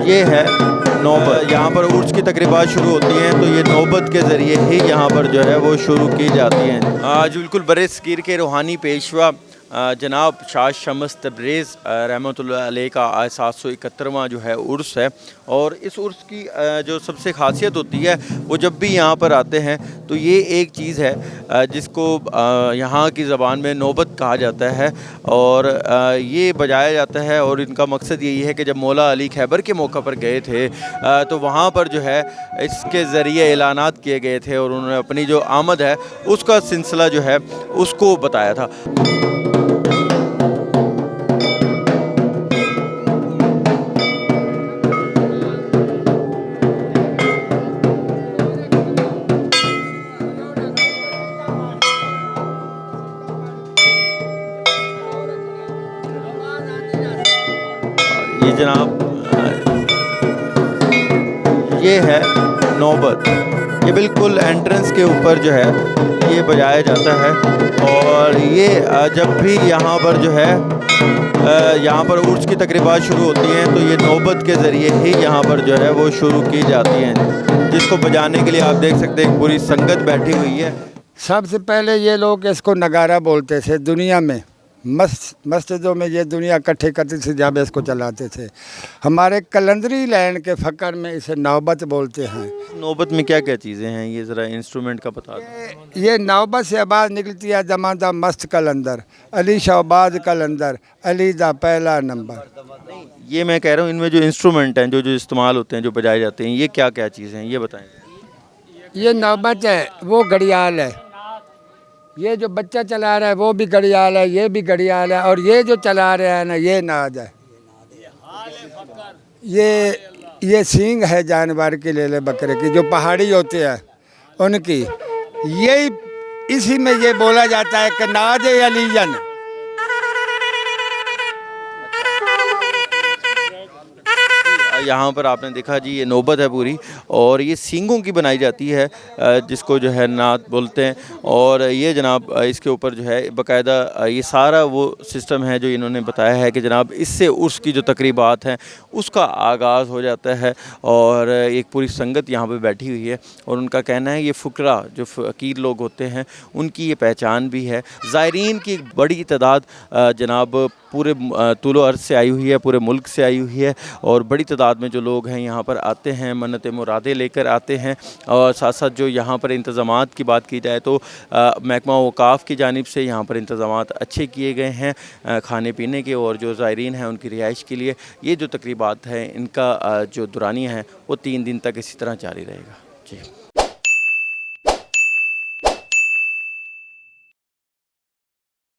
ये है नौबत। यहाँ पर उर्स की तकरीबात शुरू होती हैं तो ये नौबत के ज़रिए ही यहाँ पर जो है वो शुरू की जाती हैं। आज बिल्कुल बरे सगीर के रूहानी पेशवा जनाब शाह शम्स तबरेज़ रहमतुल्लाह अलैह का आज 771वां जो है उर्स है। और इस उर्स की जो सबसे ख़ासियत होती है वो जब भी यहाँ पर आते हैं तो ये एक चीज़ है जिसको यहाँ की ज़बान में नौबत कहा जाता है और ये बजाया जाता है। और इनका मकसद यही है कि जब मौला अली खैबर के मौका पर गए थे तो वहाँ पर जो है इसके ज़रिए ऐलानात किए गए थे और उन्होंने अपनी जो आमद है उसका सिलसिला जो है उसको बताया था। ये जनाब ये है नौबत। ये बिल्कुल एंट्रेंस के ऊपर जो है ये बजाया जाता है। और ये जब भी यहाँ पर जो है यहाँ पर उर्स की तकरीबात शुरू होती हैं तो ये नौबत के ज़रिए ही यहाँ पर जो है वो शुरू की जाती हैं, जिसको बजाने के लिए आप देख सकते हैं पूरी संगत बैठी हुई है। सबसे पहले ये लोग इसको नगारा बोलते थे। दुनिया में मस्जिदों में ये दुनिया इकट्ठे करती थी जब इसको चलाते थे। हमारे कलंदरी लैंड के फ़कर में इसे नौबत बोलते हैं। नौबत में क्या क्या चीज़ें हैं ये ज़रा इंस्ट्रूमेंट का बता दें। ये नौबत से आवाज़ निकलती है जमादा मस्त कलंदर, अली शहबाज कलंदर, अली दा पहला नंबर। ये मैं कह रहा हूँ इनमें जो इंस्ट्रूमेंट हैं जो जो इस्तेमाल होते हैं जो बजाए जाते हैं ये क्या क्या चीज़ें हैं ये बताएं। ये नौबत है, वो घड़ियाल है। ये जो बच्चा चला रहा है वो भी घड़ियाल है, ये भी घड़ियाल है। और ये जो चला रहा है ना ये नाद है। ये सींग है जानवर की, लेले बकरे की, जो पहाड़ी होते हैं उनकी। यही इसी में ये बोला जाता है कि नाज अलीयन। यहाँ पर आपने देखा जी ये नौबत है पूरी और ये सींगों की बनाई जाती है जिसको जो है नात बोलते हैं। और ये जनाब इसके ऊपर जो है बाकायदा ये सारा वो सिस्टम है जो इन्होंने बताया है कि जनाब इससे उर्स की जो तकरीबात हैं उसका आगाज़ हो जाता है। और एक पूरी संगत यहाँ पे बैठी हुई है और उनका कहना है ये फ़ुकरा जो फ़कीर लोग होते हैं उनकी ये पहचान भी है। ज़ायरीन की एक बड़ी तादाद जनाब पूरे तूलो अर्ज़ से आई हुई है, पूरे मुल्क से आई हुई है। और बड़ी तादाद में जो लोग हैं यहाँ पर आते हैं, मन्नत मुरादें लेकर आते हैं। और साथ साथ जो यहाँ पर इंतज़ामात की बात की जाए तो महकमा औक़ाफ़ की जानिब से यहाँ पर इंतज़ामात अच्छे किए गए हैं खाने पीने के और जो ज़ायरीन हैं उनकी रिहाइश के लिए। ये जो तकरीबात हैं इनका जो दुरानिया है वो 3 दिन तक इसी तरह जारी रहेगा। जी।